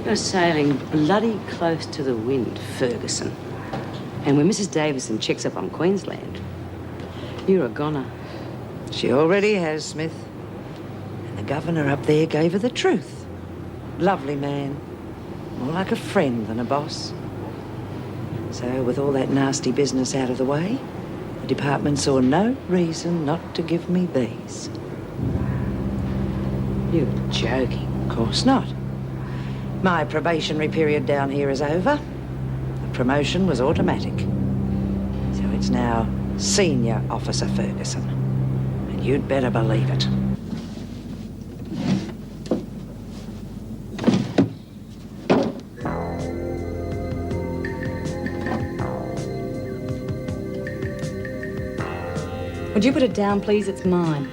You're sailing bloody close to the wind, Ferguson. And when Mrs. Davison checks up on Queensland, you're a goner. She already has, Smith. And the governor up there gave her the truth. Lovely man. More like a friend than a boss. So, with all that nasty business out of the way, the department saw no reason not to give me these. You're joking. Of course not. My probationary period down here is over. The promotion was automatic. So it's now Senior Officer Ferguson. And you'd better believe it. Would you put it down, please? It's mine.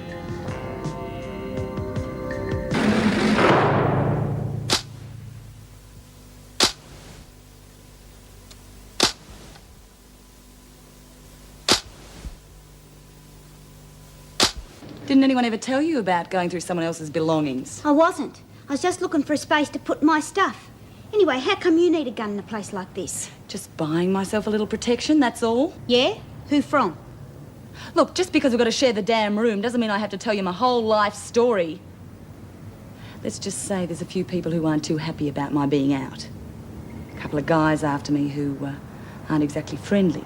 Didn't anyone ever tell you about going through someone else's belongings? I wasn't. I was just looking for a space to put my stuff. Anyway, how come you need a gun in a place like this? Just buying myself a little protection, that's all. Yeah? Who from? Look, just because we've got to share the damn room doesn't mean I have to tell you my whole life story. Let's just say there's a few people who aren't too happy about my being out. A couple of guys after me who aren't exactly friendly.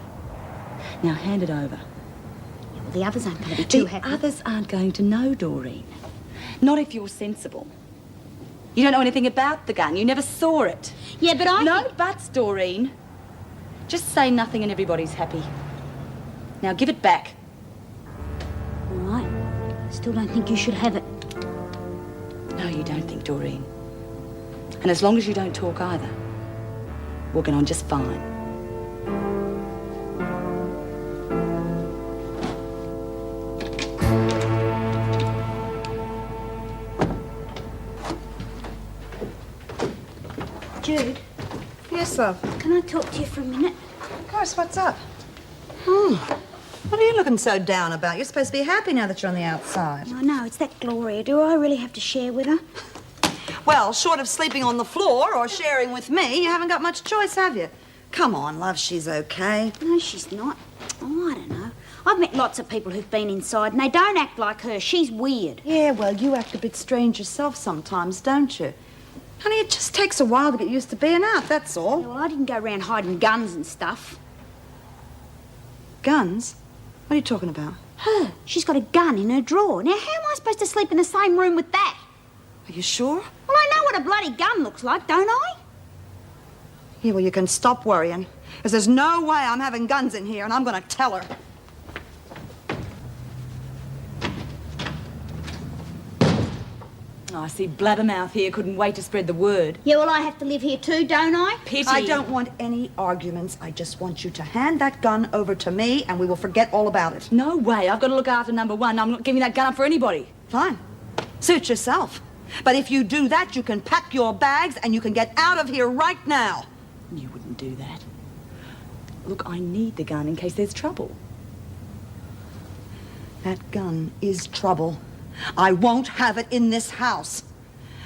Now, hand it over. Yeah, well, the others aren't going to be too happy. The others aren't going to know, Doreen. Not if you're sensible. You don't know anything about the gun. You never saw it. Yeah, but I... No buts, Doreen. Just say nothing and everybody's happy. Now, give it back. All right. Still don't think you should have it. No, you don't think, Doreen. And as long as you don't talk either, we'll get on just fine. Jude? Yes, love? Can I talk to you for a minute? Of course, what's up? What are you looking so down about? You're supposed to be happy now that you're on the outside. I know, it's that Gloria. Do I really have to share with her? Well, short of sleeping on the floor or sharing with me, you haven't got much choice, have you? Come on, love, she's okay. No, she's not. Oh, I don't know. I've met lots of people who've been inside and they don't act like her. She's weird. Yeah, well, you act a bit strange yourself sometimes, don't you? Honey, it just takes a while to get used to being out, that's all. Yeah, well, I didn't go around hiding guns and stuff. Guns? What are you talking about? Her. She's got a gun in her drawer. Now, how am I supposed to sleep in the same room with that? Are you sure? Well, I know what a bloody gun looks like, don't I? Yeah, well, you can stop worrying. Because there's no way I'm having guns in here, and I'm going to tell her. Oh, I see Blabbermouth here couldn't wait to spread the word. Yeah, well, I have to live here too, don't I? Pity. I don't want any arguments. I just want you to hand that gun over to me, and we will forget all about it. No way. I've got to look after number one. I'm not giving that gun up for anybody. Fine. Suit yourself. But if you do that, you can pack your bags and you can get out of here right now. You wouldn't do that. Look, I need the gun in case there's trouble. That gun is trouble. I won't have it in this house.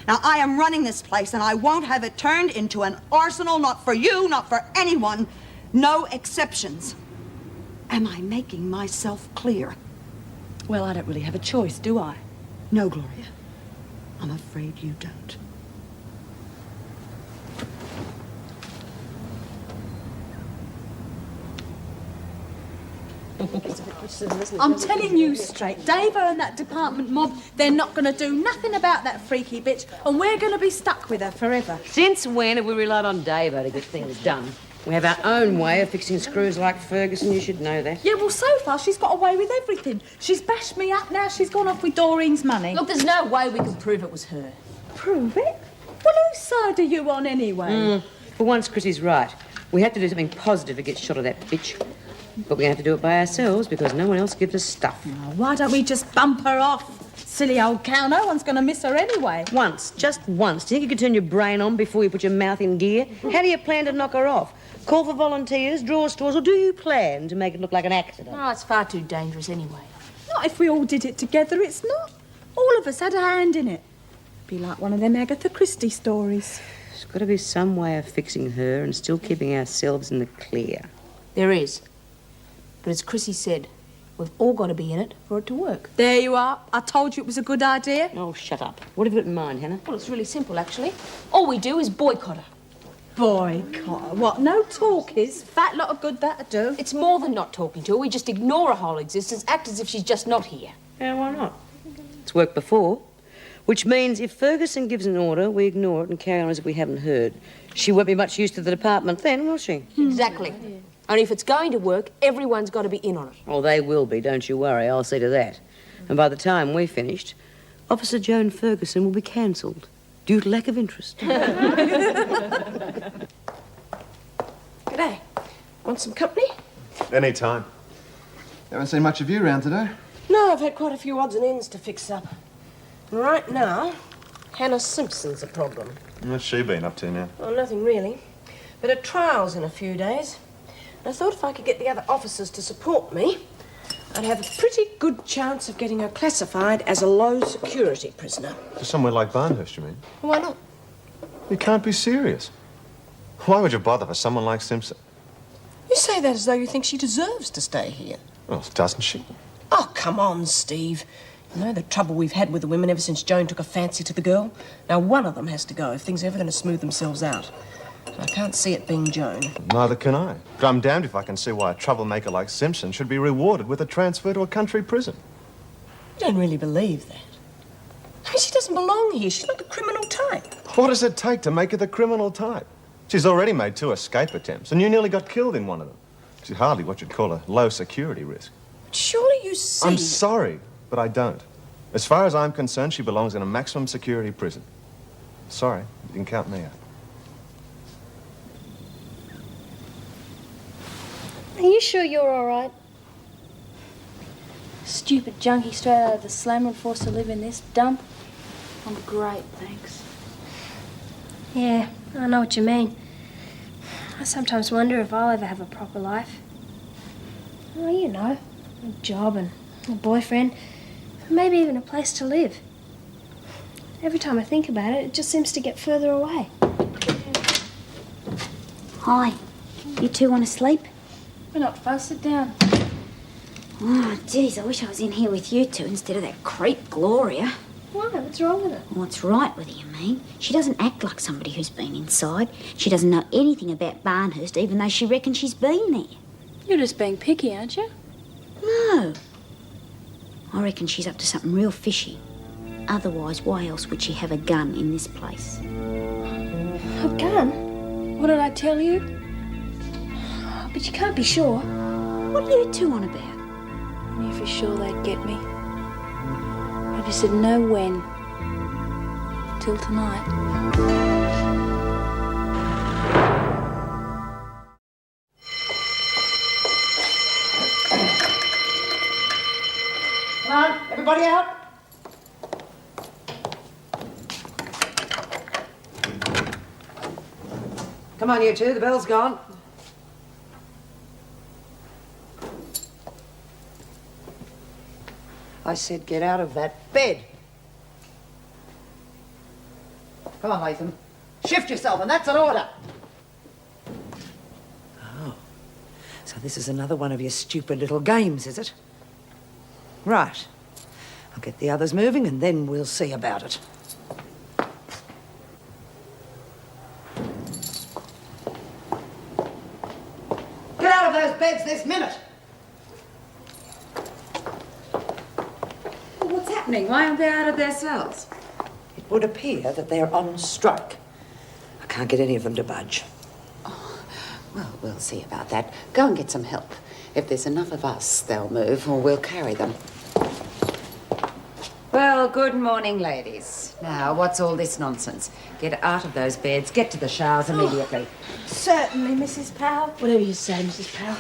Now, I am running this place, and I won't have it turned into an arsenal, not for you, not for anyone. No exceptions. Am I making myself clear? Well, I don't really have a choice, do I? No, Gloria. I'm afraid you don't. I'm telling you straight, Davo and that department mob, they're not going to do nothing about that freaky bitch, and we're going to be stuck with her forever. Since when have we relied on Davo to get things done? We have our own way of fixing screws like Ferguson, you should know that. Yeah, well, so far she's got away with everything. She's bashed me up, now she's gone off with Doreen's money. Look, there's no way we can prove it was her. Prove it? Well, whose side are you on anyway? For once, Chrissy's right. We have to do something positive to get shot of that bitch. But we have to do it by ourselves because no one else gives us stuff. Oh, why don't we just bump her off? Silly old cow, no one's going to miss her anyway. Once, just once. Do you think you could turn your brain on before you put your mouth in gear? How do you plan to knock her off? Call for volunteers, draw straws, or do you plan to make it look like an accident? Oh, it's far too dangerous anyway. Not if we all did it together, it's not. All of us had a hand in it. Be like one of them Agatha Christie stories. There's got to be some way of fixing her and still keeping ourselves in the clear. There is. But as Chrissy said, we've all got to be in it for it to work. There you are. I told you it was a good idea. Oh, shut up. What have you got in mind, Hannah? Well, it's really simple, actually. All we do is boycott her. Boycott. What? No talk is. Fat lot of good that'd do. It's more than not talking to her. We just ignore her whole existence, act as if she's just not here. Yeah, why not? It's worked before. Which means if Ferguson gives an order, we ignore it and carry on as if we haven't heard. She won't be much use to the department then, will she? Exactly. Only if it's going to work, everyone's got to be in on it. Oh, they will be, don't you worry. I'll see to that. And by the time we're finished, Officer Joan Ferguson will be cancelled due to lack of interest. G'day. Want some company? Any time. Haven't seen much of you around today. No, I've had quite a few odds and ends to fix up. Right now, Hannah Simpson's a problem. What's she been up to now? Well, nothing really. But her trial's in a few days. I thought if I could get the other officers to support me, I'd have a pretty good chance of getting her classified as a low-security prisoner. To somewhere like Barnhurst, you mean? Why not? You can't be serious. Why would you bother for someone like Simpson? You say that as though you think she deserves to stay here. Well, doesn't she? Oh, come on, Steve. You know the trouble we've had with the women ever since Joan took a fancy to the girl? Now, one of them has to go if things are ever going to smooth themselves out. I can't see it being Joan. Neither can I. But I'm damned if I can see why a troublemaker like Simpson should be rewarded with a transfer to a country prison. You don't really believe that. I mean, she doesn't belong here. She's not the criminal type. What does it take to make her the criminal type? She's already made 2 escape attempts, and you nearly got killed in one of them. She's hardly what you'd call a low-security risk. But surely you see... I'm sorry, but I don't. As far as I'm concerned, she belongs in a maximum security prison. Sorry, you can count me out. Are you sure you're all right? Stupid junkie straight out of the slammer forced to live in this dump? I'm great, thanks. Yeah, I know what you mean. I sometimes wonder if I'll ever have a proper life. Well, you know, a job and a boyfriend, maybe even a place to live. Every time I think about it, it just seems to get further away. Hi. You two want to sleep? We're not fussed. Sit down. Oh, geez, I wish I was in here with you two instead of that creep Gloria. Why? What's wrong with her? What's right with her, you mean? She doesn't act like somebody who's been inside. She doesn't know anything about Barnhurst, even though she reckons she's been there. You're just being picky, aren't you? No. I reckon she's up to something real fishy. Otherwise, why else would she have a gun in this place? A gun? What did I tell you? But you can't be sure. What are you two on about? I knew for sure they'd get me. I just didn't know when. Till tonight. Come on, everybody out. Come on, you two, the bell's gone. I said get out of that bed. Come on, Latham. Shift yourself, and that's an order. Oh, so this is another one of your stupid little games, is it? Right. I'll get the others moving, and then we'll see about it. Get out of those beds this minute! What's happening? Why aren't they out of their cells? It would appear that they're on strike. I can't get any of them to budge. Well, we'll see about that. Go and get some help. If there's enough of us, they'll move, or we'll carry them. Well, good morning, ladies. Now, what's all this nonsense? Get out of those beds, get to the showers immediately. Certainly, Mrs. Powell. Whatever you say, Mrs. Powell.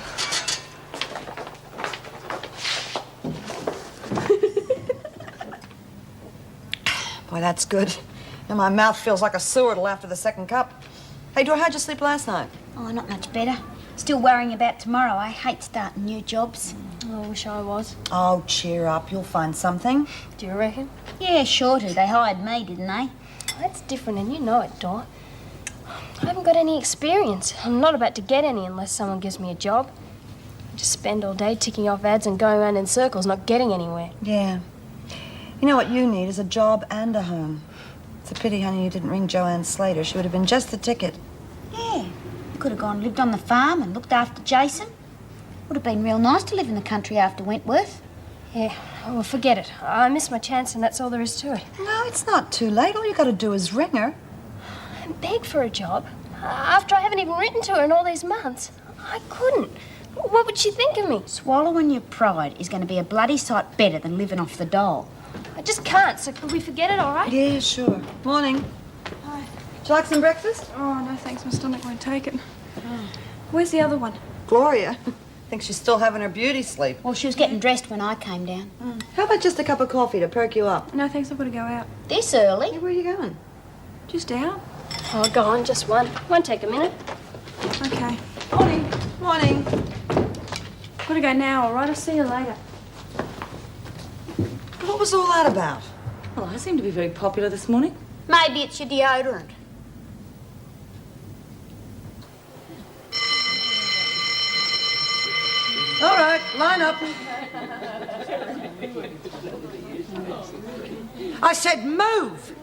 Boy, that's good. And my mouth feels like a sewer after the second cup. Hey, Dora, how'd you sleep last night? Oh, not much better. Still worrying about tomorrow. I hate starting new jobs. I wish I was. Oh, cheer up. You'll find something. Do you reckon? Yeah, sure do. They hired me, didn't they? That's different, and you know it, Dot. I haven't got any experience. I'm not about to get any unless someone gives me a job. I just spend all day ticking off ads and going around in circles, not getting anywhere. Yeah. You know what you need is a job and a home. It's a pity, honey, you didn't ring Joanne Slater. She would have been just the ticket. Yeah. You could have gone and lived on the farm and looked after Jason. Would have been real nice to live in the country after Wentworth. Yeah, well, forget it. I missed my chance and that's all there is to it. No, it's not too late. All you got to do is ring her. And beg for a job? After I haven't even written to her in all these months. I couldn't. What would she think of me? Swallowing your pride is going to be a bloody sight better than living off the dole. I just can't, so could we forget it, all right? Yeah, sure. Morning. Hi. Would you like some breakfast? Oh, no, thanks. My stomach won't take it. Where's the other one? Gloria. Think she's still having her beauty sleep. Well, she was getting dressed when I came down. How about just a cup of coffee to perk you up? No, thanks. I've got to go out. This early? Hey, where are you going? Just out. Oh, go on, just one. Won't take a minute. Okay. Morning. Morning. Got to go now, all right? I'll see you later. What was all that about? Well, I seem to be very popular this morning. Maybe it's your deodorant. All right, line up. I said move.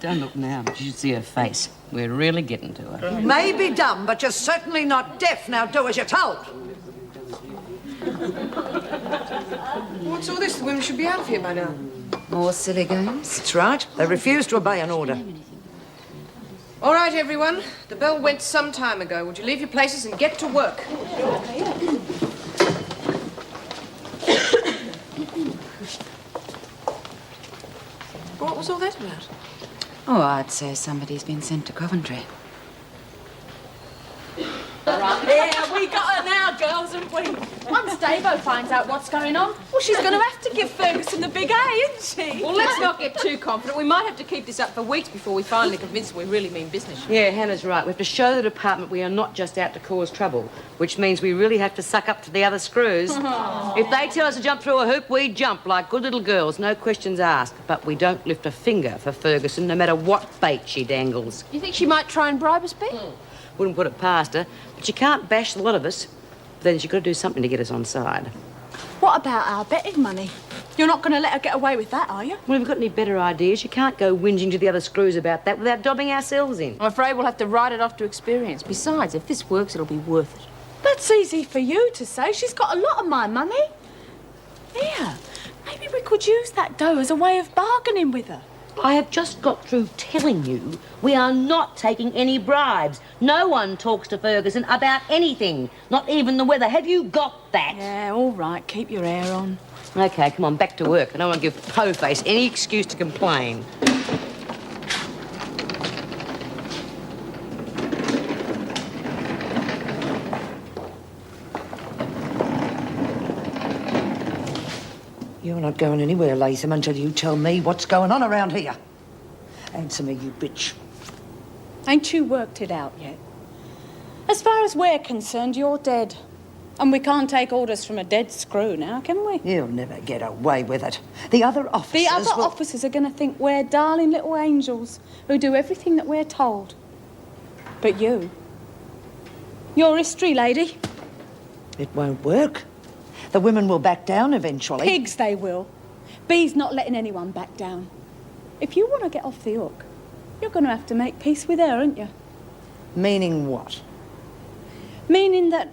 Don't look now, but you should see her face. We're really getting to her. You may be dumb, but you're certainly not deaf. Now do as you're told. What's all this? The women should be out of here by now. More silly games? That's right. They refuse to obey an order. All right, everyone. The bell went some time ago. Would you leave your places and get to work? What was all that about? Oh, I'd say somebody's been sent to Coventry. Yeah, we got her now, girls, haven't we? Once Davo finds out what's going on, well, she's going to have to give Ferguson the big A, isn't she? Well, let's not get too confident. We might have to keep this up for weeks before we finally convince them we really mean business. Yeah, Hannah's right. We have to show the department we are not just out to cause trouble, which means we really have to suck up to the other screws. If they tell us to jump through a hoop, we jump like good little girls, no questions asked. But we don't lift a finger for Ferguson, no matter what bait she dangles. You think she might try and bribe us, Pete? Wouldn't put it past her, but she can't bash the lot of us. Then she's got to do something to get us on side. What about our betting money? You're not going to let her get away with that, are you? Well, if we've got any better ideas, you can't go whinging to the other screws about that without dobbing ourselves in. I'm afraid we'll have to write it off to experience. Besides, if this works, it'll be worth it. That's easy for you to say. She's got a lot of my money. Here, maybe we could use that dough as a way of bargaining with her. I have just got through telling you we are not taking any bribes. No one talks to Ferguson about anything, not even the weather. Have you got that? Yeah, all right. Keep your hair on. OK, come on, back to work. I don't want to give Po-Face any excuse to complain. You're not going anywhere, Latham, until you tell me what's going on around here. Answer me, you bitch. Ain't you worked it out yet? As far as we're concerned, you're dead. And we can't take orders from a dead screw now, can we? You'll never get away with it. The other officers The other officers are going to think we're darling little angels who do everything that we're told. But you're history, lady. It won't work. The women will back down eventually. Pigs they will. Bee's not letting anyone back down. If you want to get off the hook, you're going to have to make peace with her, aren't you? Meaning what? Meaning that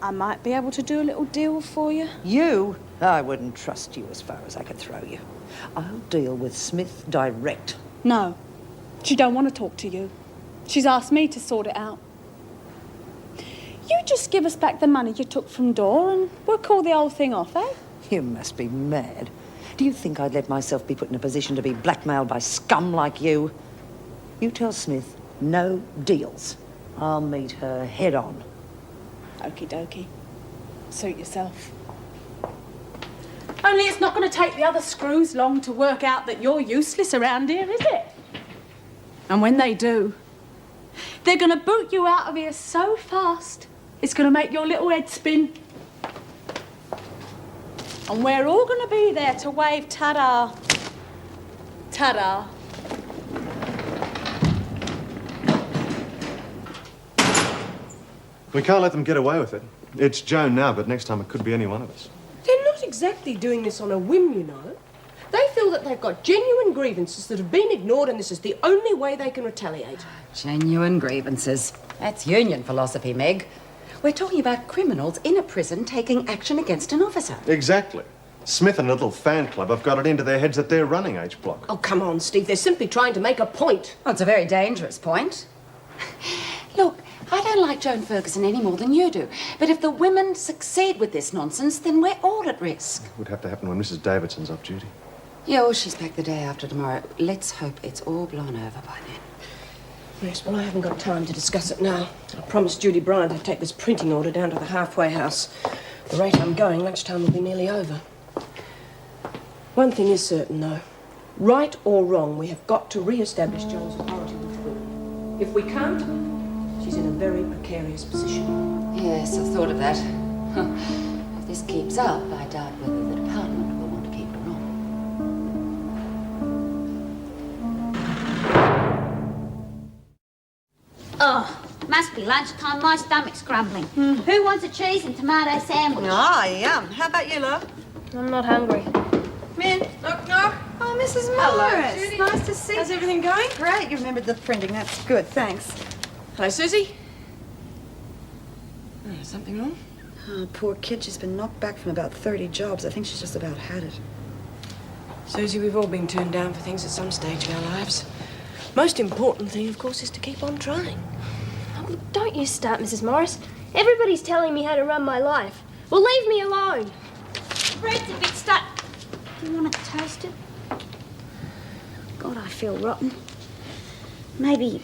I might be able to do a little deal for you. You? I wouldn't trust you as far as I could throw you. I'll deal with Smith direct. No, she don't want to talk to you. She's asked me to sort it out. You just give us back the money you took from Dor and we'll call the whole thing off, eh? You must be mad. Do you think I'd let myself be put in a position to be blackmailed by scum like you? You tell Smith, no deals. I'll meet her head on. Okie dokie. Suit yourself. Only it's not going to take the other screws long to work out that you're useless around here, is it? And when they do, they're going to boot you out of here so fast, it's going to make your little head spin. And we're all going to be there to wave ta-da. Ta-da. We can't let them get away with it. It's Joan now, but next time it could be any one of us. They're not exactly doing this on a whim, you know. They feel that they've got genuine grievances that have been ignored, and this is the only way they can retaliate. Genuine grievances. That's union philosophy, Meg. We're talking about criminals in a prison taking action against an officer. Exactly. Smith and a little fan club have got it into their heads that they're running H Block. Oh, come on, Steve. They're simply trying to make a point. Well, it's a very dangerous point. Look, I don't like Joan Ferguson any more than you do. But if the women succeed with this nonsense, then we're all at risk. It would have to happen when Mrs. Davidson's off duty. Yeah, well, she's back the day after tomorrow. Let's hope it's all blown over by then. Yes, well, I haven't got time to discuss it now. I promised Judy Bryant I'd take this printing order down to the halfway house. The rate I'm going, lunchtime will be nearly over. One thing is certain, though. Right or wrong, we have got to re-establish Joan's authority with Will. If we can't, she's in a very precarious position. Yes, I've thought of that. If this keeps up, I doubt whether the department will want to keep her on. Oh, must be lunchtime. My stomach's grumbling. Who wants a cheese and tomato sandwich? Ah, yum. How about you, love? I'm not hungry. Come in. Knock, knock. Oh, Mrs. Morris. Judy. Nice to see you. How's everything going? Great. You remembered the printing. That's good. Thanks. Hello, Susie. Oh, something wrong? Oh, poor kid. She's been knocked back from about 30 jobs. I think she's just about had it. Susie, we've all been turned down for things at some stage of our lives. Most important thing, of course, is to keep on trying. Oh, don't you start, Mrs. Morris. Everybody's telling me how to run my life. Well, leave me alone. Bread's a bit stuck. Do you want it toasted? God, I feel rotten. Maybe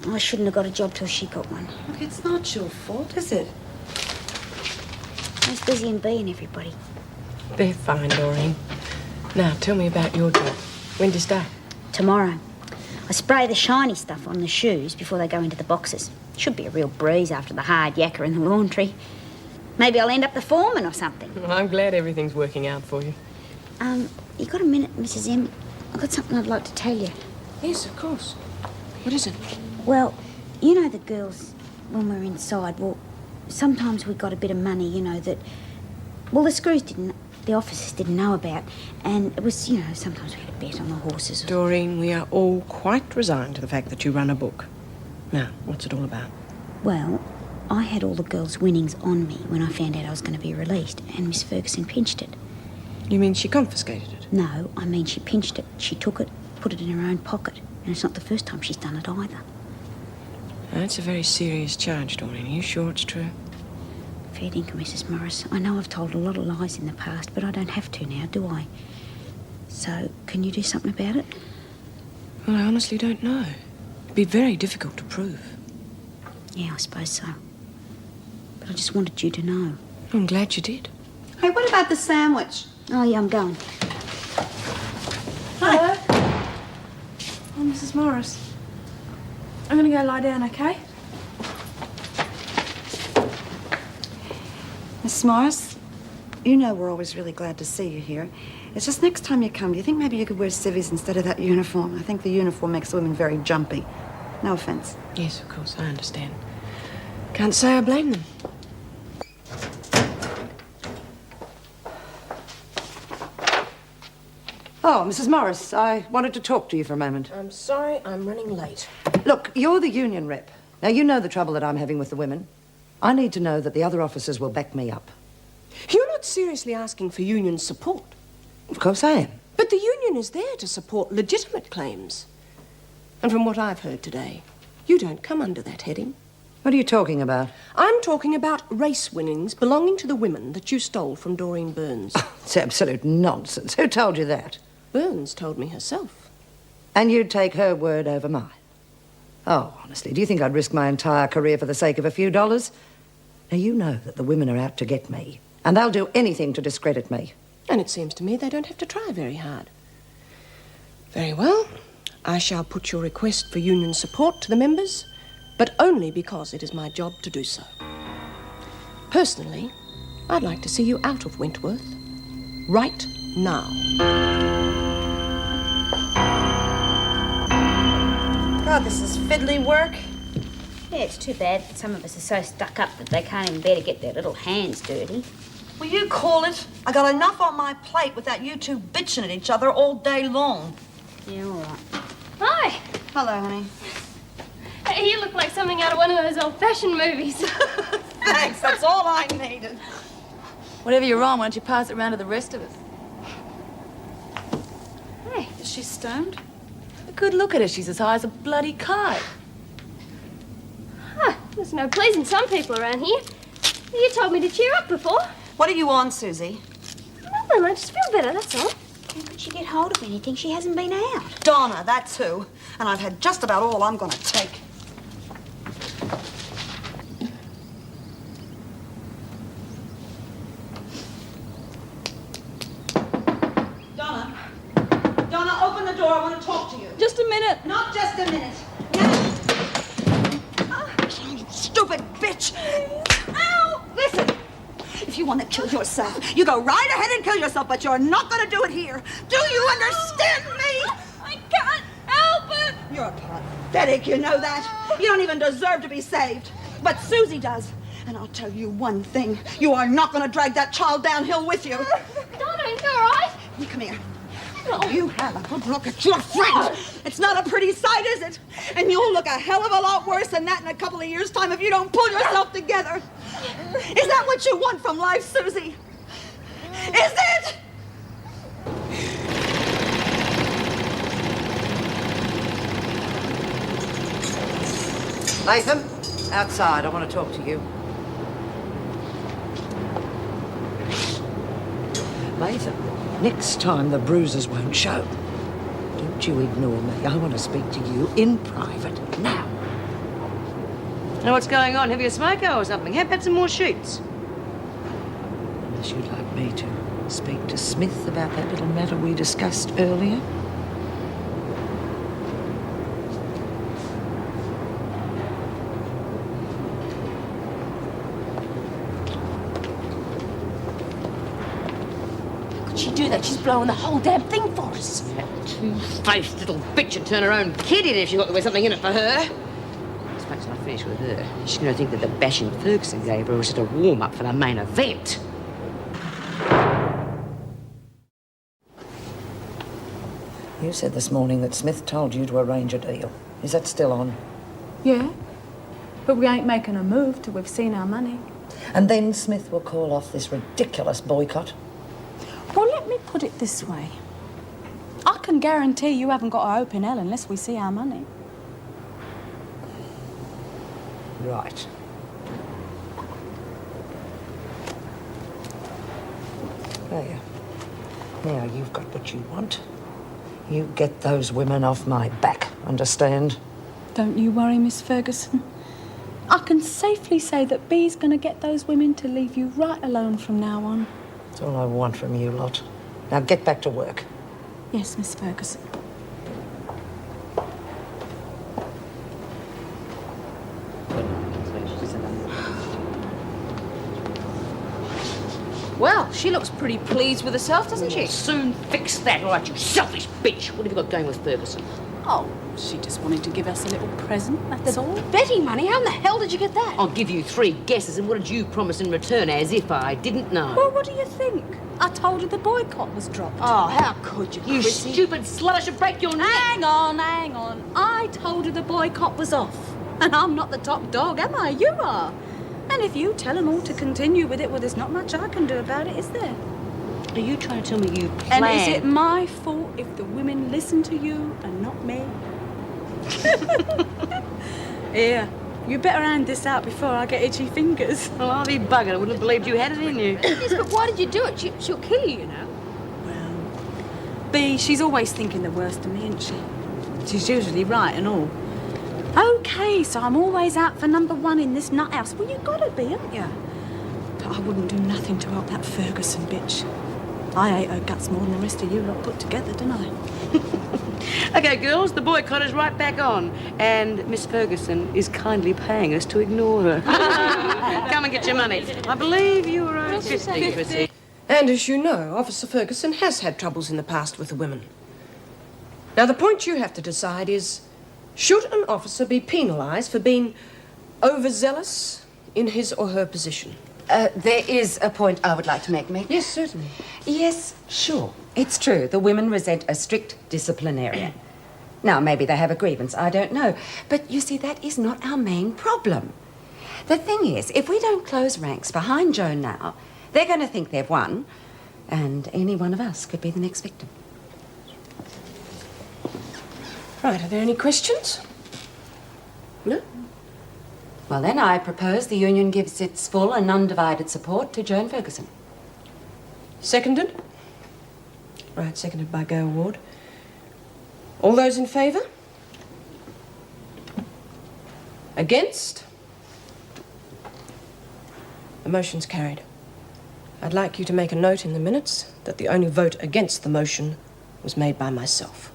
I shouldn't have got a job till she got one. Look, it's not your fault, is it? How's Busy and Bee and everybody? They're fine, Doreen. Now, tell me about your job. When do you start? Tomorrow. I spray the shiny stuff on the shoes before they go into the boxes. Should be a real breeze after the hard yakka in the laundry. Maybe I'll end up the foreman or something. Well, I'm glad everything's working out for you. You got a minute, Mrs. M? I've got something I'd like to tell you. Yes, of course. What is it? Well, you know the girls, when we're inside, well, sometimes we got a bit of money, you know, that, well, the officers didn't know about. And it was, you know, sometimes we had a bet on the horses. Doreen, we are all quite resigned to the fact that you run a book. Now, what's it all about? Well, I had all the girls' winnings on me when I found out I was going to be released, and Miss Ferguson pinched it. You mean she confiscated it? No, I mean she pinched it. She took it, put it in her own pocket, and it's not the first time she's done it either. That's a very serious charge, Doreen. Are you sure it's true? Fair dinkum, Mrs. Morris. I know I've told a lot of lies in the past, but I don't have to now, do I? So, can you do something about it? Well, I honestly don't know. It'd be very difficult to prove. Yeah, I suppose so. But I just wanted you to know. I'm glad you did. Hey, what about the sandwich? Oh, yeah, I'm going. Hello. Oh, Mrs. Morris. I'm going to go lie down, okay? Miss Morris, you know we're always really glad to see you here. It's just next time you come, do you think maybe you could wear civvies instead of that uniform? I think the uniform makes women very jumpy. No offense. Yes, of course, I understand. Can't say I blame them. Oh, Mrs. Morris, I wanted to talk to you for a moment. I'm sorry, I'm running late. Look, you're the union rep. Now, you know the trouble that I'm having with the women. I need to know that the other officers will back me up. You're not seriously asking for union support. Of course I am. But the union is there to support legitimate claims. And from what I've heard today, you don't come under that heading. What are you talking about? I'm talking about race winnings belonging to the women that you stole from Doreen Burns. It's absolute nonsense. Who told you that? Burns told me herself. And you'd take her word over mine? Oh, honestly, do you think I'd risk my entire career for the sake of a few dollars? Now, you know that the women are out to get me, and they'll do anything to discredit me. And it seems to me they don't have to try very hard. Very well. I shall put your request for union support to the members, but only because it is my job to do so. Personally, I'd like to see you out of Wentworth right now. God, this is fiddly work. Yeah, it's too bad that some of us are so stuck up that they can't even bear to get their little hands dirty. Will you call it? I got enough on my plate without you two bitching at each other all day long. Yeah, all right. Hi. Hello, honey. Hey, you look like something out of one of those old-fashioned movies. Thanks, that's all I needed. Whatever you're on, why don't you pass it round to the rest of us? Hey. Is she stoned? A good look at her. She's as high as a bloody kite. Huh, there's no pleasing some people around here. You told me to cheer up before. What are you on, Susie? Nothing, I just feel better, that's all. How could she get hold of anything? She hasn't been out. Donna, that's who. And I've had just about all I'm going to take. Donna. Donna, open the door. I want to talk to you. Just a minute. Not just a minute. Now. You stupid bitch. Ow! Listen. If you want to kill yourself, you go right ahead and kill yourself, but you're not going to do it here. Do you understand me? I can't help it. You're pathetic, you know that. You don't even deserve to be saved. But Susie does. And I'll tell you one thing. You are not going to drag that child downhill with you. Donna, you all right? Come here. You have a good look at your friend. It's not a pretty sight, is it? And you'll look a hell of a lot worse than that in a couple of years' time if you don't pull yourself together. Is that what you want from life, Susie? Is it? Latham, outside. I want to talk to you. Latham, next time the bruises won't show. Don't you ignore me. I want to speak to you in private now. Now, what's going on? Have you a smoker or something? How about some more shoots? Unless you'd like me to speak to Smith about that little matter we discussed earlier. Could she do that? She's blowing the whole damn thing for us. That two-faced little bitch would turn her own kid in if she thought there was something in it for her. As much as I finish with her, she's going to think that the bashing Ferguson gave her was just a warm-up for the main event. You said this morning that Smith told you to arrange a deal. Is that still on? Yeah. But we ain't making a move till we've seen our money. And then Smith will call off this ridiculous boycott? Well, let me put it this way. I can guarantee you haven't got to open hell unless we see our money. Right. There. Now you've got what you want. You get those women off my back, understand? Don't you worry, Miss Ferguson. I can safely say that Bee's going to get those women to leave you right alone from now on. That's all I want from you lot. Now get back to work. Yes, Miss Ferguson. Well, she looks pretty pleased with herself, doesn't she? Soon fix that, all right, you selfish bitch. What have you got going with Ferguson? Oh, she just wanted to give us a little present, that's all. Betting money? How in the hell did you get that? I'll give you 3 guesses, and what did you promise in return, as if I didn't know? Well, what do you think? I told her the boycott was dropped. Oh, how could you, You Chrissy? stupid slut, I should break your neck. Hang on. I told her the boycott was off. And I'm not the top dog, am I? You are. And if you tell them all to continue with it, well, there's not much I can do about it, is there? Are you trying to tell me you planned? And is it my fault if the women listen to you and not me? Here, you better hand this out before I get itchy fingers. Well, I'll be buggered. I wouldn't have believed you had it in you. Yes, but why did you do it? She'll kill you, you know. Well, Bea, she's always thinking the worst of me, isn't she? She's usually right and all. Okay, so I'm always out for number 1 in this nut house. Well, you gotta be, haven't you? But I wouldn't do nothing to help that Ferguson bitch. I hate her guts more than the rest of you lot put together, don't I? Okay, girls, the boycott is right back on. And Miss Ferguson is kindly paying us to ignore her. Come and get your money. I believe you were owed 50, Chrissy. And as you know, Officer Ferguson has had troubles in the past with the women. Now, the point you have to decide is, should an officer be penalised for being overzealous in his or her position. There is a point I would like to make, Meg. Yes, certainly. Yes, sure. It's true. The women resent a strict disciplinarian. Now, maybe they have a grievance, I don't know. But you see, that is not our main problem. The thing is, if we don't close ranks behind Joan now, they're going to think they've won, and any one of us could be the next victim. Right, are there any questions? No? Well, then I propose the union gives its full and undivided support to Joan Ferguson. Seconded? Right, seconded by Gail Ward. All those in favour? Against? The motion's carried. I'd like you to make a note in the minutes that the only vote against the motion was made by myself.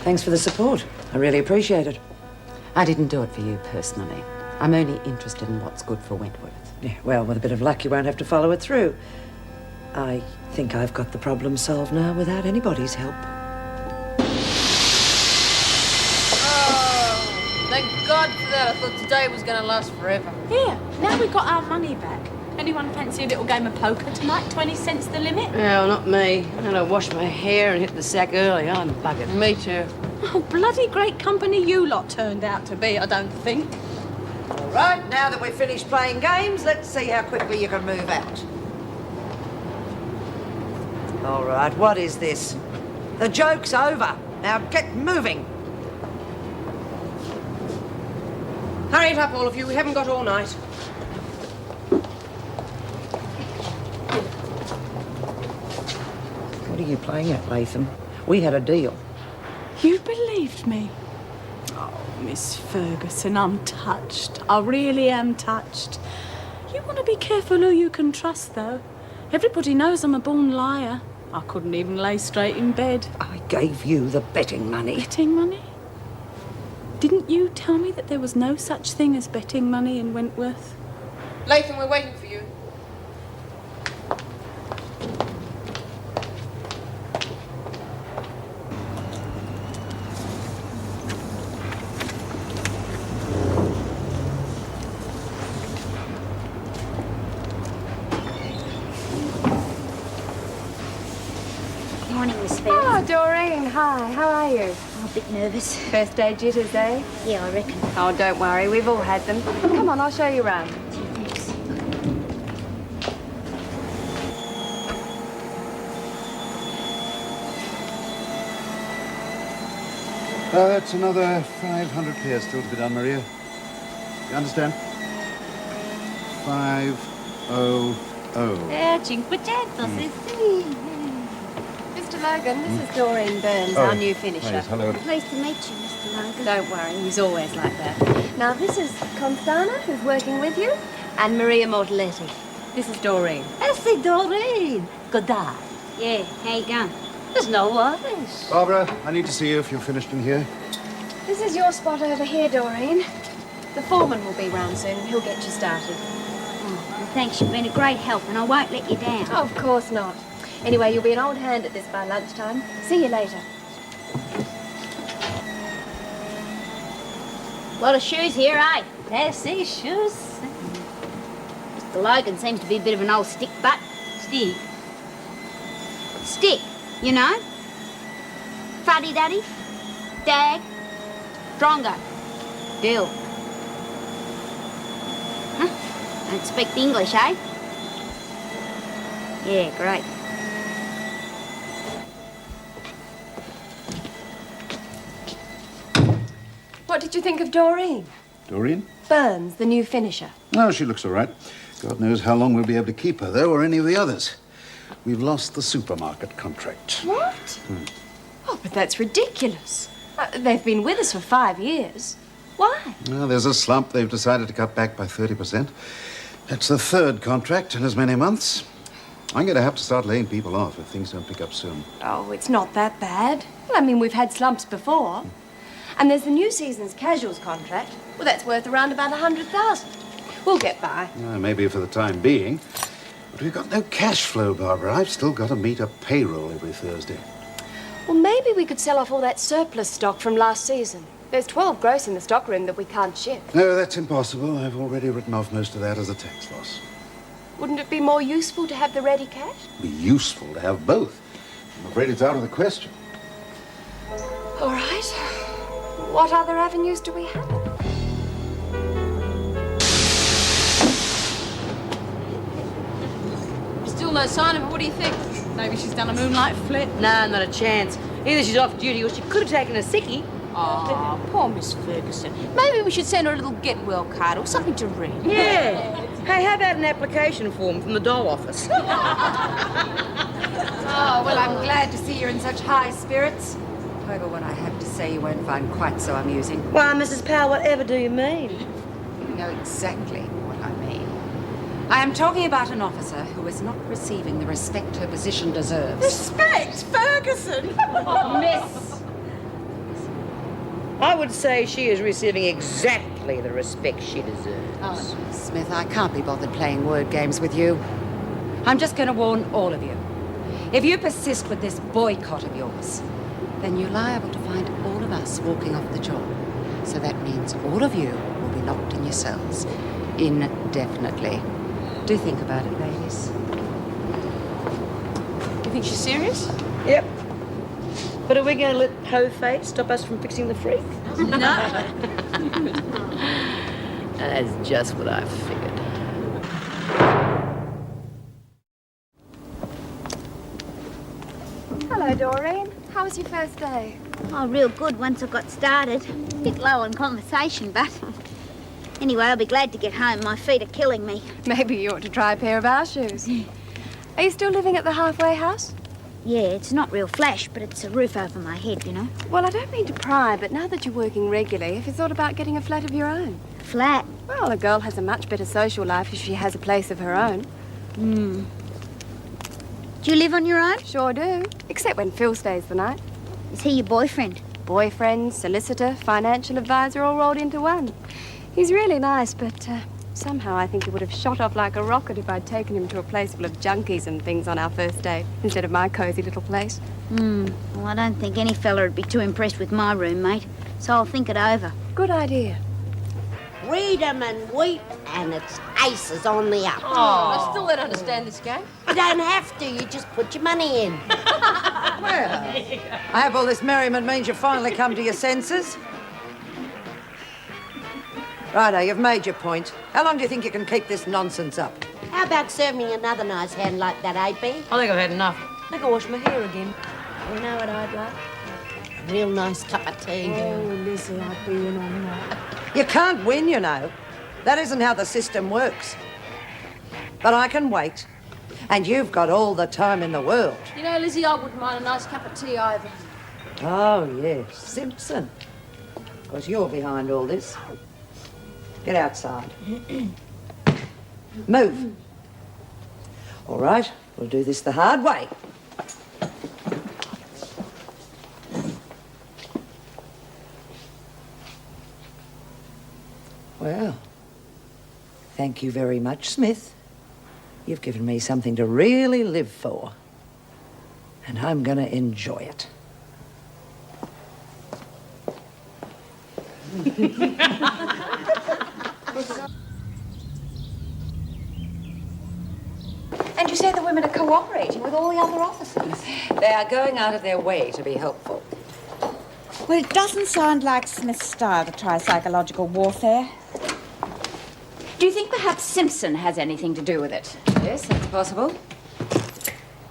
Thanks for the support. I really appreciate it. I didn't do it for you personally. I'm only interested in what's good for Wentworth. Yeah, well, with a bit of luck, you won't have to follow it through. I think I've got the problem solved now without anybody's help. Oh, thank God for that. I thought today was going to last forever. Here, now we've got our money back. Anyone fancy a little game of poker tonight? 20 cents the limit? Well, not me. I don't wash my hair and hit the sack early. I'm buggered. Me too. Oh, bloody great company you lot turned out to be, I don't think. All right, now that we've finished playing games, let's see how quickly you can move out. All right, what is this? The joke's over. Now get moving. Hurry it up, all of you. We haven't got all night. What are you playing at, Latham? We had a deal. You believed me? Oh, Miss Ferguson, I'm touched. I really am touched. You want to be careful who you can trust, though. Everybody knows I'm a born liar. I couldn't even lay straight in bed. I gave you the betting money. Betting money? Didn't you tell me that there was no such thing as betting money in Wentworth? Latham, we're waiting for you. Morning, Miss Ferris. Oh, Doreen, hi. How are you? I'm a bit nervous. First day jitters, eh? Yeah, I reckon. Oh, don't worry. We've all had them. Come on, I'll show you around. Thanks. That's another 500 pairs still to be done, Maria. You understand? 500. Mr. Logan, this is Doreen Burns, our new finisher. Yes, hello. Pleased to meet you, Mr. Logan. Don't worry, he's always like that. Now, this is Constana, who's working with you, and Maria Mortaletti. This is Doreen. I say, Doreen. Good day. Yeah, how you going? There's no worries. Barbara, I need to see you if you're finished in here. This is your spot over here, Doreen. The foreman will be round soon, and he'll get you started. Oh, well, thanks. You've been a great help, and I won't let you down. Of course not. Anyway, you'll be an old hand at this by lunchtime. See you later. Lot of shoes here, eh? Let's see, shoes. Mr. Logan seems to be a bit of an old stick butt. Stick. Stick, you know? Fuddy-duddy, dag, drongo, dill. Huh? Don't speak the English, eh? Yeah, great. What did you think of Doreen? Doreen? Burns, the new finisher. Oh, she looks all right. God knows how long we'll be able to keep her, though, or any of the others. We've lost the supermarket contract. What? Oh, but that's ridiculous. They've been with us for 5 years. Why? Well, there's a slump. They've decided to cut back by 30%. That's the third contract in as many months. I'm going to have to start laying people off if things don't pick up soon. Oh, it's not that bad. Well, I mean, we've had slumps before. And there's the new season's casuals contract. Well, that's worth around about 100,000. We'll get by. Maybe for the time being. But we've got no cash flow, Barbara. I've still got to meet a payroll every Thursday. Well, maybe we could sell off all that surplus stock from last season. There's 12 gross in the stockroom that we can't ship. No, that's impossible. I've already written off most of that as a tax loss. Wouldn't it be more useful to have the ready cash? It'd be useful to have both. I'm afraid it's out of the question. All right. What other avenues do we have? Still no sign of her. What do you think? Maybe she's done a moonlight flit? Nah, not a chance. Either she's off duty or she could have taken a sickie. Oh, poor Miss Ferguson. Maybe we should send her a little get-well card or something to read. Yeah. Hey, how about an application form from the doll office? Oh, well, I'm glad to see you're in such high spirits. However, what I have to say you won't find quite so amusing. Why, Mrs. Powell, whatever do you mean? You know exactly what I mean. I am talking about an officer who is not receiving the respect her position deserves. Respect, Ferguson! Miss! I would say she is receiving exactly the respect she deserves. Oh, Smith, I can't be bothered playing word games with you. I'm just going to warn all of you. If you persist with this boycott of yours, then you're liable to find all of us walking off the job. So that means all of you will be locked in your cells indefinitely. Do think about it, ladies. You think she's serious? Yep. But are we going to let Ho fate stop us from fixing the freak? No. That's just what I figured. Hello, Doreen. How was your first day? Oh, real good once I got started. A bit low on conversation, but... Anyway, I'll be glad to get home. My feet are killing me. Maybe you ought to try a pair of our shoes. Are you still living at the halfway house? Yeah, it's not real flash, but it's a roof over my head, you know. Well, I don't mean to pry, but now that you're working regularly, have you thought about getting a flat of your own? Flat? Well, a girl has a much better social life if she has a place of her own. Hmm. Do you live on your own? Sure do. Except when Phil stays the night. Is he your boyfriend? Boyfriend, solicitor, financial advisor, all rolled into one. He's really nice, but somehow I think he would have shot off like a rocket if I'd taken him to a place full of junkies and things on our first date, instead of my cosy little place. Well, I don't think any fella would be too impressed with my roommate, so I'll think it over. Good idea. Read 'em and weep, and it's aces on the up. Oh, I still don't understand this game. You don't have to, you just put your money in. Well, I hope all this merriment means you've finally come to your senses. Righto, you've made your point. How long do you think you can keep this nonsense up? How about serving me another nice hand like that, AP? I think I've had enough. I think I'll wash my hair again. You know what I'd like? A real nice cup of tea. Oh, Lizzie, I'd be in on that. You can't win, you know. That isn't how the system works. But I can wait. And you've got all the time in the world. You know, Lizzie, I wouldn't mind a nice cup of tea either. Oh, yes, Simpson. Of course, you're behind all this. Get outside. Move. All right, we'll do this the hard way. Well, thank you very much, Smith. You've given me something to really live for. And I'm going to enjoy it. And you say the women are cooperating with all the other officers? They are going out of their way to be helpful. Well, it doesn't sound like Smith's style to try psychological warfare. Do you think perhaps Simpson has anything to do with it? Yes, that's possible.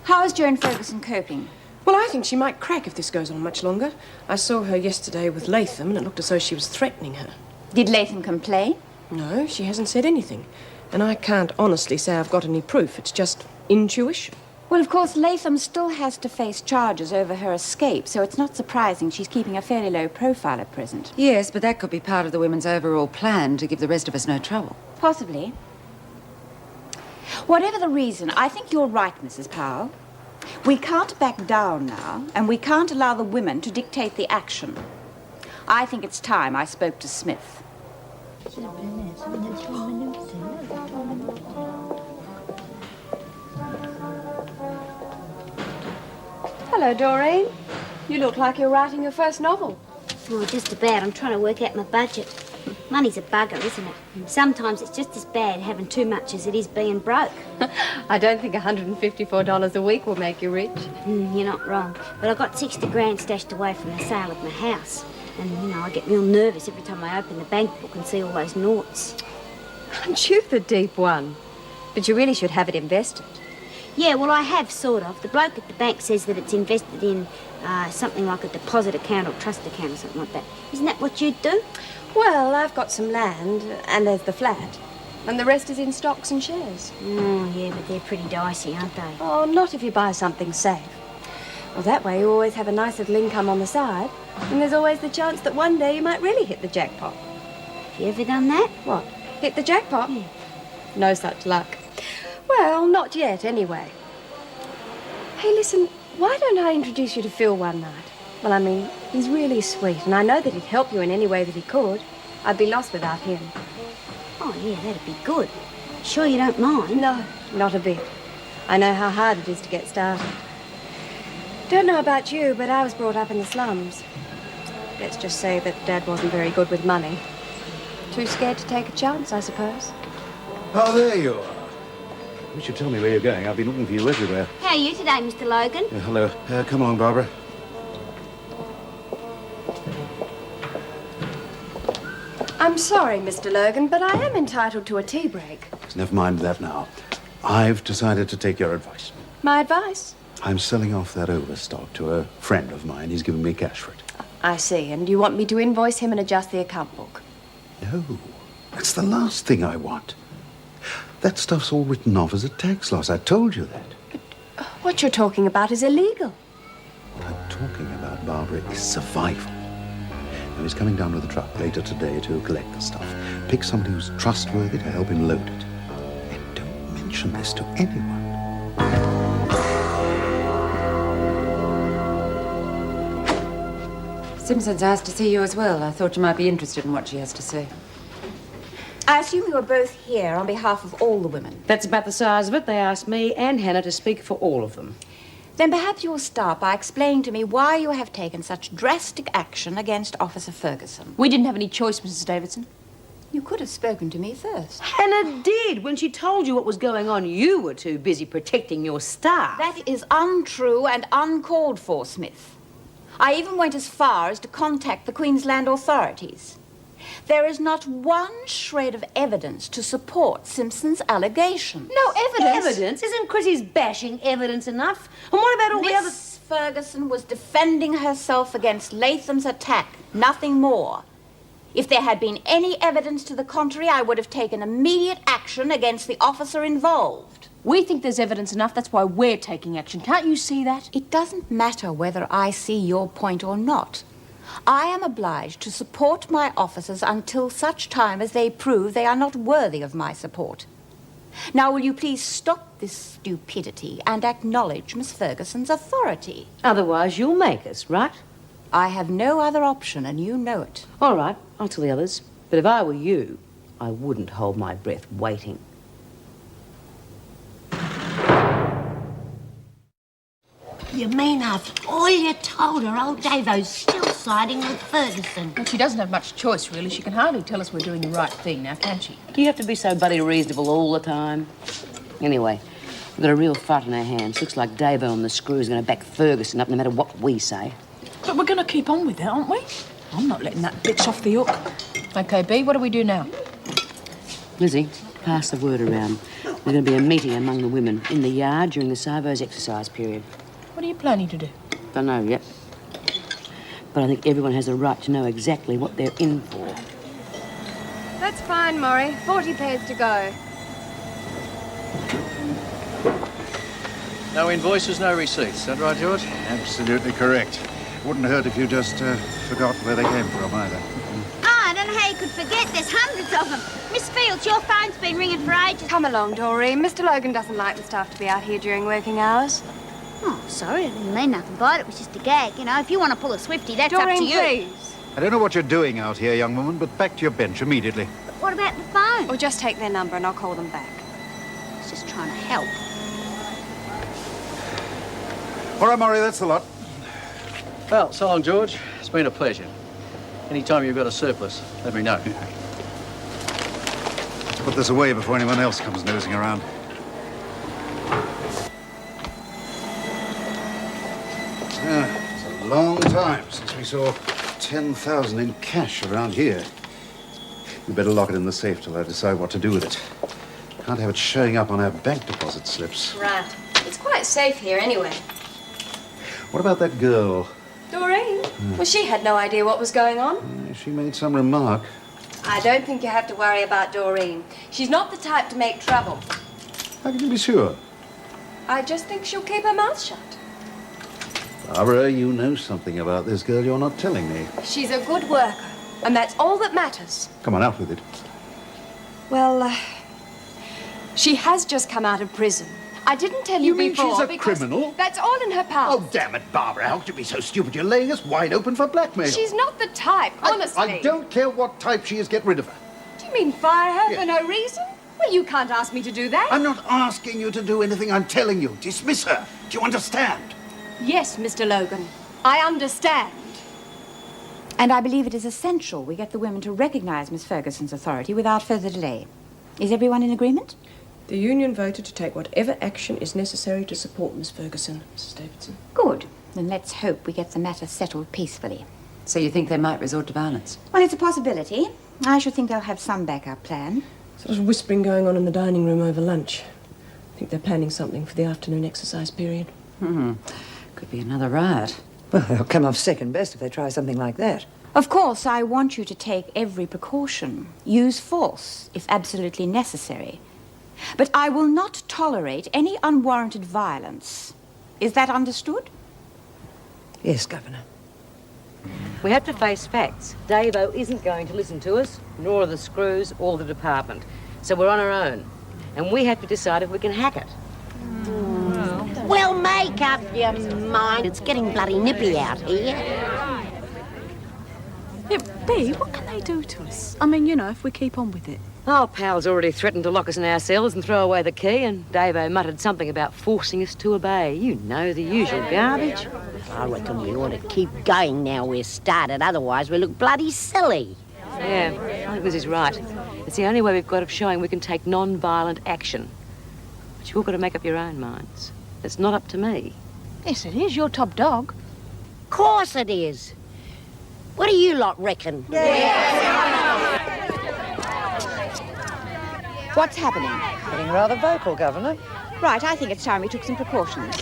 How is Joan Ferguson coping? Well, I think she might crack if this goes on much longer. I saw her yesterday with Latham, and it looked as though she was threatening her. Did Latham complain? No, she hasn't said anything. And I can't honestly say I've got any proof. It's just intuition. Well, of course, Latham still has to face charges over her escape, so it's not surprising she's keeping a fairly low profile at present. Yes, but that could be part of the women's overall plan to give the rest of us no trouble. Possibly. Whatever the reason, I think you're right, Mrs. Powell. We can't back down now, and we can't allow the women to dictate the action. I think it's time I spoke to Smith. Hello, Doreen. You look like you're writing your first novel. Oh, just about. I'm trying to work out my budget. Money's a bugger, isn't it? Sometimes it's just as bad having too much as it is being broke. I don't think $154 a week will make you rich. You're not wrong. But I've got 60 grand stashed away from the sale of my house. And, I get real nervous every time I open the bank book and see all those noughts. Aren't you the deep one? But you really should have it invested. Yeah, well, I have, sort of. The bloke at the bank says that it's invested in something like a deposit account or trust account or something like that. Isn't that what you'd do? Well, I've got some land, and there's the flat. And the rest is in stocks and shares. Oh, yeah, but they're pretty dicey, aren't they? Oh, not if you buy something safe. Well, that way you always have a nice little income on the side. And there's always the chance that one day you might really hit the jackpot. Have you ever done that? What? Hit the jackpot? No such luck. Well, not yet, anyway. Hey, listen, why don't I introduce you to Phil one night? Well, I mean, he's really sweet, and I know that he'd help you in any way that he could. I'd be lost without him. Oh, yeah, that'd be good. Sure you don't mind? No, not a bit. I know how hard it is to get started. Don't know about you, but I was brought up in the slums. Let's just say that Dad wasn't very good with money. Too scared to take a chance, I suppose. Oh, there you are. You should tell me where you're going. I've been looking for you everywhere. How are you today, Mr. Logan? Hello. Come along, Barbara. I'm sorry, Mr. Logan, but I am entitled to a tea break. Never mind that now. I've decided to take your advice. My advice? I'm selling off that overstock to a friend of mine. He's given me cash for it. I see, and you want me to invoice him and adjust the account book? No, that's the last thing I want. That stuff's all written off as a tax loss. I told you that. What you're talking about is illegal. What I'm talking about, Barbara, is survival. Now, he's coming down with a truck later today to collect the stuff. Pick somebody who's trustworthy to help him load it. And don't mention this to anyone. Simpson's asked to see you as well. I thought you might be interested in what she has to say. I assume you are both here on behalf of all the women. That's about the size of it. They asked me and Hannah to speak for all of them. Then perhaps you'll start by explaining to me why you have taken such drastic action against Officer Ferguson. We didn't have any choice, Mrs. Davidson. You could have spoken to me first. Hannah did. When she told you what was going on, you were too busy protecting your staff. That is untrue and uncalled for, Smith. I even went as far as to contact the Queensland authorities. There is not one shred of evidence to support Simpson's allegations. No evidence? Evidence? Isn't Chrissy's bashing evidence enough? And what about all the other... Miss Ferguson was defending herself against Latham's attack, nothing more. If there had been any evidence to the contrary, I would have taken immediate action against the officer involved. We think there's evidence enough, that's why we're taking action. Can't you see that? It doesn't matter whether I see your point or not. I am obliged to support my officers until such time as they prove they are not worthy of my support. Now, will you please stop this stupidity and acknowledge Miss Ferguson's authority? Otherwise, you'll make us, right? I have no other option, and you know it. All right, I'll tell the others. But if I were you, I wouldn't hold my breath waiting. You mean after all you told her, old Davo's still siding with Ferguson? Well, she doesn't have much choice, really. She can hardly tell us we're doing the right thing now, can she? You have to be so bloody reasonable all the time. Anyway, we've got a real fight in our hands. Looks like Davo and the screw is going to back Ferguson up no matter what we say. But we're going to keep on with it, aren't we? I'm not letting that bitch off the hook. OK, B, what do we do now? Lizzie, pass the word around. There's going to be a meeting among the women in the yard during the Savo's exercise period. What are you planning to do? Don't know yet. But I think everyone has a right to know exactly what they're in for. That's fine, Maury. 40 pairs to go. No invoices, no receipts. Is that right, George? Absolutely correct. Wouldn't hurt if you just forgot where they came from either. I don't know how you could forget. There's hundreds of them. Miss Fields, your phone's been ringing for ages. Come along, Doreen. Mr. Logan doesn't like the staff to be out here during working hours. Oh, sorry, I didn't mean nothing by it. It was just a gag. You know, if you want to pull a Swifty, that's Doreen, up to you. Please. I don't know what you're doing out here, young woman, but back to your bench immediately. But what about the phone? Or just take their number and I'll call them back. It's just trying to help. All right, Murray, that's the lot. Well, so long, George. It's been a pleasure. Anytime you've got a surplus, let me know. Let's put this away before anyone else comes nosing around. It's a long time since we saw 10,000 in cash around here. We better lock it in the safe till I decide what to do with it. Can't have it showing up on our bank deposit slips. Right. It's quite safe here anyway. What about that girl? Doreen? Well, she had no idea what was going on. She made some remark. I don't think you have to worry about Doreen. She's not the type to make trouble. How can you be sure? I just think she'll keep her mouth shut. Barbara, you know something about this girl you're not telling me. She's a good worker, and that's all that matters. Come on, out with it. Well, she has just come out of prison. I didn't tell you, You mean before she's a because criminal? that's all in her power. Oh, damn it, Barbara. How could you be so stupid? You're laying us wide open for blackmail. She's not the type, honestly. I don't care what type she is. Get rid of her. Do you mean fire her for no reason? Well, you can't ask me to do that. I'm not asking you to do anything. I'm telling you. Dismiss her. Do you understand? Yes, Mr. Logan. I understand. And I believe it is essential we get the women to recognize Miss Ferguson's authority without further delay. Is everyone in agreement? The union voted to take whatever action is necessary to support Miss Ferguson, Mrs. Davidson. Good. Then let's hope we get the matter settled peacefully. So you think they might resort to violence? Well, it's a possibility. I should think they'll have some backup plan. Sort of whispering going on in the dining room over lunch. I think they're planning something for the afternoon exercise period. Could be another riot. Well, they'll come off second best if they try something like that. Of course, I want you to take every precaution. Use force, if absolutely necessary. But I will not tolerate any unwarranted violence. Is that understood? Yes, Governor. We have to face facts. Davo isn't going to listen to us, nor are the screws or the department. So we're on our own. And we have to decide if we can hack it. Well, make up your mind. It's getting bloody nippy out here. Yeah, Bea, what can they do to us? I mean, you know, if we keep on with it. Oh, pal's already threatened to lock us in our cells and throw away the key, and Davo muttered something about forcing us to obey. You know, the usual garbage. I reckon we ought to keep going now we're started, otherwise we look bloody silly. Yeah, I think Lizzie's right. It's the only way we've got of showing we can take non-violent action. But you've all got to make up your own minds. It's not up to me. Yes, it is. You're top dog. Course it is. What do you lot reckon? What's happening? Getting rather vocal, Governor. Right, I think it's time we took some precautions.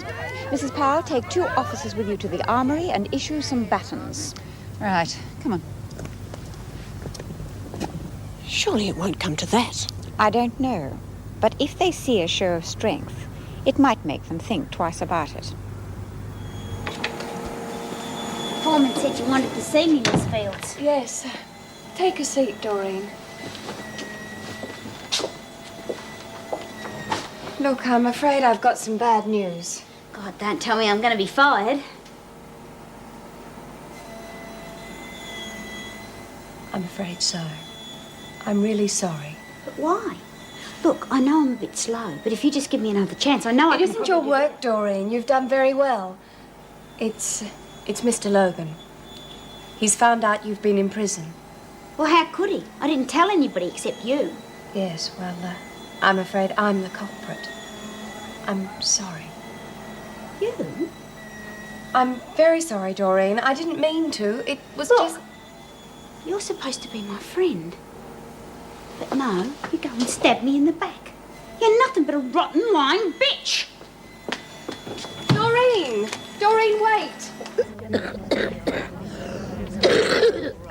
Mrs. Powell, take 2 officers with you to the armory and issue some batons. Right, come on. Surely it won't come to that. I don't know, but if they see a show of strength, it might make them think twice about it. Foreman said you wanted to see me, Miss Fields. Yes. Take a seat, Doreen. Look, I'm afraid I've got some bad news. God, don't tell me I'm going to be fired. I'm afraid so. I'm really sorry. But why? Look, I know I'm a bit slow, but if you just give me another chance, I know I It can... isn't your work, Doreen. You've done very well. It's Mr. Logan. He's found out you've been in prison. Well, how could he? I didn't tell anybody except you. Yes, well, I'm afraid I'm the culprit. I'm sorry. You? I'm very sorry, Doreen. I didn't mean to. It was Look, just... You're supposed to be my friend. But no, you go and stab me in the back. You're nothing but a rotten, lying bitch. Doreen! Doreen, wait!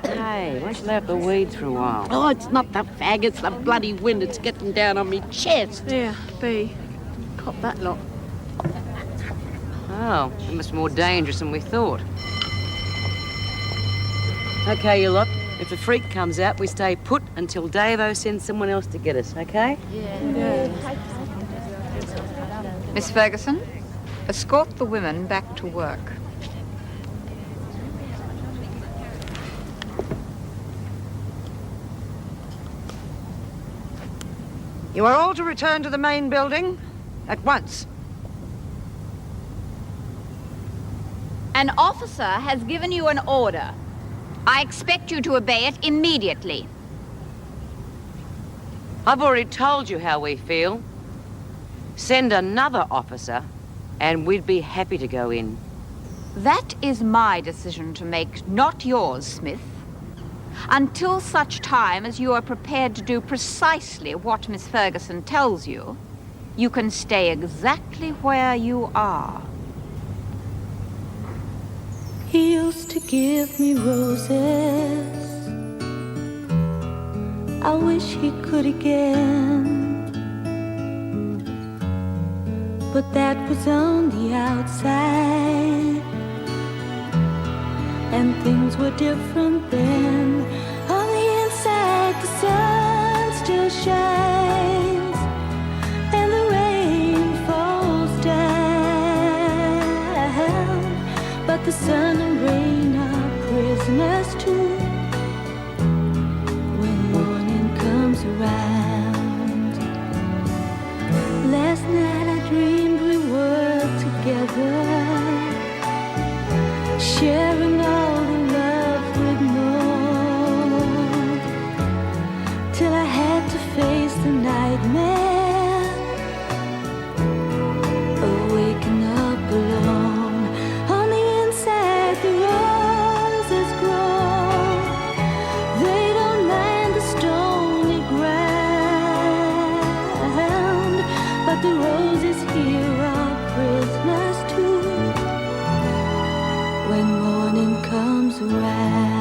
Hey, why don't you let up the weed for a while? Oh, it's not the fag, it's the bloody wind. It's getting down on me chest. Yeah, Bea. Cop that lot. Oh, it must be more dangerous than we thought. Okay, you lot. If the freak comes out, we stay put until Davo sends someone else to get us, okay? Miss Ferguson, escort the women back to work. You are all to return to the main building at once. An officer has given you an order. I expect you to obey it immediately. I've already told you how we feel. Send another officer, and we'd be happy to go in. That is my decision to make, not yours, Smith. Until such time as you are prepared to do precisely what Miss Ferguson tells you, you can stay exactly where you are. He used to give me roses. I wish he could again. But that was on the outside, and things were different then. On the inside, the sun still shines, and the rain falls down. But the sun and rain are prisoners too when morning comes around. Last night I dreamed we were together, sharing all the love we'd known, till I had to face the nightmare of waking up alone. On the inside the roses grow, they don't mind the stony ground, but the roses here are prisoners too when morning comes around.